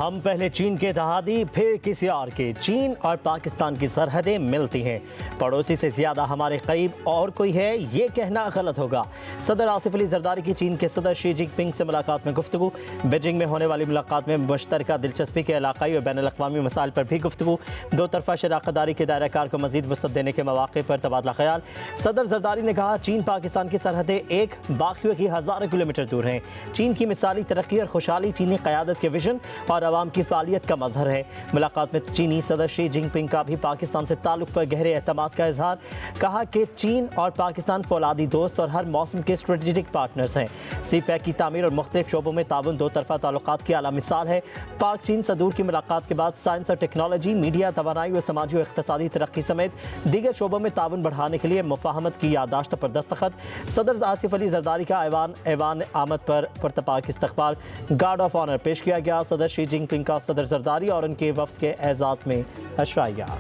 हम पहले चीन के तहादी फिर किसी और के। चीन और पाकिस्तान की सरहदें मिलती हैं। पड़ोसी से ज़्यादा हमारे करीब और कोई है, ये कहना गलत होगा। सदर आसिफ अली जरदारी की चीन के सदर शी जिनपिंग से मुलाकात में गुफ्तगू। बीजिंग में होने वाली मुलाकात में मुश्तरका दिलचस्पी के इलाकाई और बैनुल-अक़वामी मसाइल पर भी गुफ्तगू। दो तरफा शराकतदारी के दायरा कार को मज़ीद वसअत देने के मौक़े पर तबादला ख्याल। सदर जरदारी ने कहा, चीन पाकिस्तान की सरहदें एक बाकियों की हज़ारों किलोमीटर दूर हैं। चीन की मिसाली तरक्की और खुशहाली चीनी क़यादत के विजन और अवाम की फ़ालियत का मजहर है। मुलाकात में चीनी सदर शी जिनपिंग का भी पाकिस्तान से ताल्लुक़ पर गहरे एतमाद का इजहार। कहा कि चीन और पाकिस्तान फौलादी दोस्त और हर मौसम के स्ट्रेटेजिक पार्टनर्स हैं। सी पैक की तामीर और मुख्तलिफ शोबों में ताउन दो तरफा ताल्लुकात की आला मिसाल है। पाक चीन सदूर की मुलाकात के बाद साइंस और टेक्नोलॉजी, मीडिया, तवानाई और समाजी और इक़्तिसादी तरक्की समेत दीगर शोबों में ताउन बढ़ाने के लिए मुफाहमत की याददाश्त पर दस्तखत। सदर आसिफ अली जरदारी का ऐवान आमद पर पुरतपाक इस्तकबाल, गार्ड ऑफ ऑनर पेश किया गया। सदर शी जिनपिंग का सदर जरदारी और उनके वफ्द के एजाज़ में अशराइया।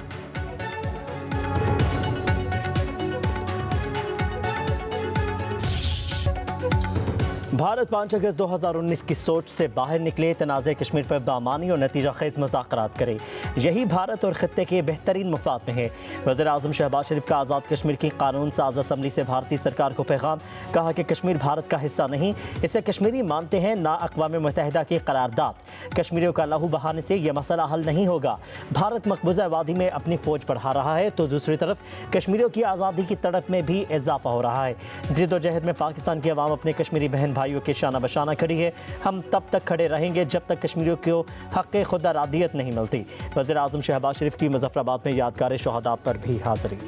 भारत 5 अगस्त 2019 की सोच से बाहर निकले, तनाज़े कश्मीर पर बामानी और नतीजा खेज मुज़ाकरात करे, यही भारत और ख़त्ते के बेहतरीन मुफाद में है। वज़ीर आज़म शहबाज शरीफ का आज़ाद कश्मीर की कानून साज असम्बली से भारतीय सरकार को पैगाम। कहा कि कश्मीर भारत का हिस्सा नहीं, इसे कश्मीरी मानते हैं, ना अक़वाम मुत्तहिदा की करारदाद। कश्मीरियों का लहू बहाने से यह मसला हल नहीं होगा। भारत मकबूजा वादी में अपनी फ़ौज बढ़ा रहा है तो दूसरी तरफ कश्मीरियों की आज़ादी की तड़प में भी इजाफा हो रहा है। जद्दोजहद में पाकिस्तान की अवाम अपने कश्मीरी बहन भाइयों के शाना बशाना खड़ी है। हम तब तक खड़े रहेंगे जब तक कश्मीरियों को हक़ खुद अरादियत नहीं मिलती। वज़ीर आज़म शहबाज शरीफ की मुज़फ़्फ़राबाद में यादगार शहादा पर भी हाज़िरी।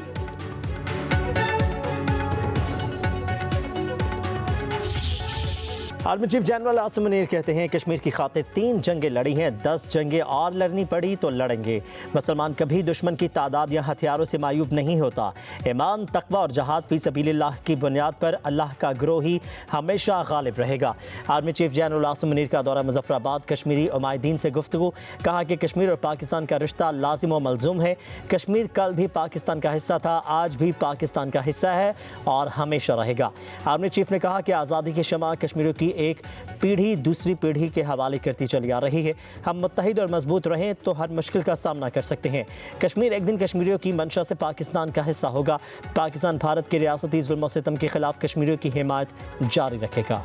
Army chief general Asim Munir कहते हैं, कश्मीर की खातिर 3 जंगें लड़ी हैं, 10 जंगें और लड़नी पड़ी तो लड़ेंगे। मुसलमान कभी दुश्मन की तादाद या हथियारों से मायूब नहीं होता। ईमान, तक़वा और जहाद फ़ी सबीलिल्लाह की बुनियाद पर अल्लाह का गिरोह ही हमेशा गालिब रहेगा। Army chief general Asim Munir का दौरा मुज़फ़्फ़राबाद, कश्मीरी उमायदीन से गुफ्तगू। कहा कि कश्मीर और पाकिस्तान का रिश्ता लाजिम व मलज़ूम है। कश्मीर कल भी पाकिस्तान का हिस्सा था, आज भी पाकिस्तान का हिस्सा है और हमेशा रहेगा। आर्मी चीफ ने कहा कि आज़ादी की शमा कश्मीरियों की एक पीढ़ी दूसरी पीढ़ी के हवाले करती चली आ रही है। हम मुत्तहिद और मजबूत रहें तो हर मुश्किल का सामना कर सकते हैं। कश्मीर एक दिन कश्मीरियों की मंशा से पाकिस्तान का हिस्सा होगा। पाकिस्तान भारत के रियासती जुल्म और सितम के खिलाफ कश्मीरियों की हिमायत जारी रखेगा।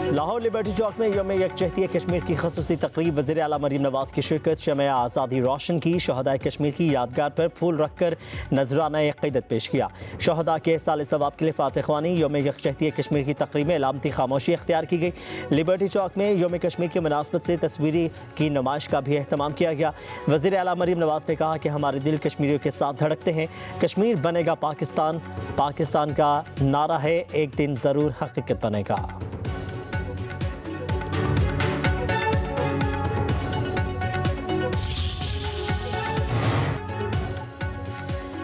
लाहौर लिबर्टी चौक में यौम यकजहती कश्मीर की खसूसी तकरीब, वज़ीर आला मरीम नवाज़ की शिरकत। शमए आज़ादी रोशन की, शहदाए कश्मीर की यादगार पर फूल रखकर नजराना अक़ीदत पेश किया। शहदा के साल सवाब के लिए फ़ातिह ख़्वानी। यौम यकजहती कश्मीर की तकरीब में इलामती खामोशी इख्तियार की गई। लिबर्टी चौक में यौम कश्मीर की मुनासबत से तस्वीरी की नुमाइश का भी एहतमाम किया गया। वज़ीर आला मरीम नवाज़ ने कहा कि हमारे दिल कश्मीरियों के साथ धड़कते हैं। कश्मीर बनेगा पाकिस्तान, पाकिस्तान का नारा है, एक दिन ज़रूर हकीकत बनेगा।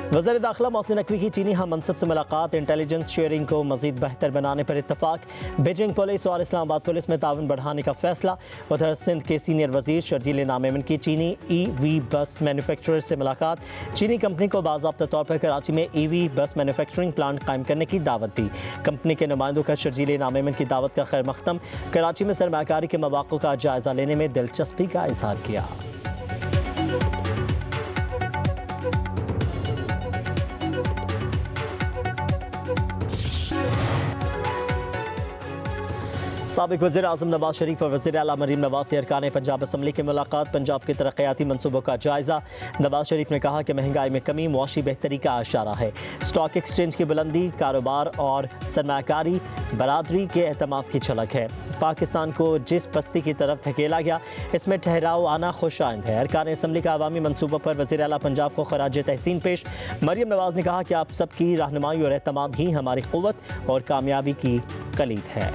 वज़ीर दाखिला मोहसिन नकवी की चीनी हम मनसब से मुलाकात। इंटेलिजेंस शेयरिंग को मज़ीद बेहतर बनाने पर इत्तफाक। बीजिंग पुलिस और इस्लामाबाद पुलिस में ताउन बढ़ाने का फैसला। उधर सिंध के सीनियर वज़ीर शर्जील नामेमन की चीनी EV बस मैन्युफैक्चरर से मुलाकात। चीनी कंपनी को बाज़ाब्ता तौर पर कराची में EV बस मैन्युफैक्चरिंग प्लांट कायम करने की दावत दी। कंपनी के नुमाइंदों का शर्जील नामेमन की दावत का खैर मकदम। कराची में सरमायाकारी के मौक़ों का जायज़ा लेने में दिलचस्पी का इजहार किया। साबिक़ वज़ीर आज़म नवाज शरीफ और वज़ीर आला मरीम नवाज से अरकान पंजाब असम्बली की मुलाकात। पंजाब के तरक्याती मनसूबों का जायज़ा। नवाज शरीफ ने कहा कि महंगाई में कमी मुआशी बेहतरी का इशारा है। स्टॉक एक्सचेंज की बुलंदी कारोबार और सरमायाकारी बरादरी के एतमाद की झलक है। पाकिस्तान को जिस पस्ती की तरफ धकेला गया, इसमें ठहराव आना खुशाइंद है। अरकान असम्बली का अवामी मनसूबों पर वज़ीर आला पंजाब को खराज तहसीन पेश। मरीम नवाज ने कहा कि आप सबकी रहनुमाई और एतमाद ही हमारी क़ुव्वत और कामयाबी की कलीद है।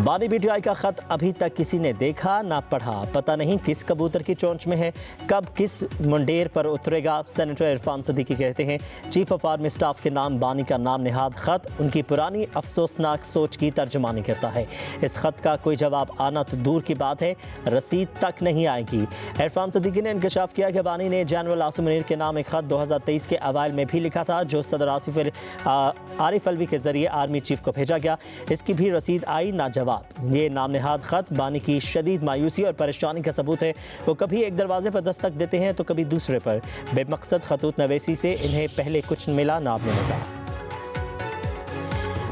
बानी पीटीआई का खत अभी तक किसी ने देखा ना पढ़ा, पता नहीं किस कबूतर की चोंच में है, कब किस मुंडेर पर उतरेगा। सेनेटर इरफान सदीकी कहते हैं चीफ ऑफ आर्मी स्टाफ के नाम बानी का नाम निहाद खत उनकी पुरानी अफसोसनाक सोच की तर्जुमानी करता है। इस खत का कोई जवाब आना तो दूर की बात है, रसीद तक नहीं आएगी। इरफान सदीकी ने इंकशाफ किया कि बानी ने जनरल आसिम मुनीर के नाम एक खत 2023 के अवाइल में भी लिखा था, जो सदर आरिफ अलवी के जरिए आर्मी चीफ को भेजा गया। इसकी भी रसीद आई ना जवाब। ये नाम निहाद खत बानी की शदीद मायूसी और परेशानी का सबूत है। वो कभी एक दरवाजे पर दस्तक देते हैं तो कभी दूसरे पर। बेमकसद खतूत नवेसी से इन्हें पहले कुछ मिला ना मिलेगा।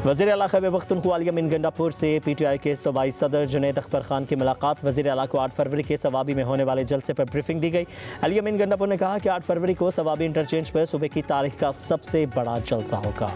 वज़ीर आला खैबर पख्तूनख्वा अली अमीन गंडापुर से पीटीआई के सूबाई सदर जुनैद अख्तर खान की मुलाकात। वज़ीर आला को 8 फरवरी के सवाबी में होने वाले जलसे पर ब्रीफिंग दी गई। अली अमीन गंडापुर ने कहा कि 8 फरवरी को सवाबी इंटरचेंज पर सुबह की तारीख का सबसे बड़ा जलसा होगा।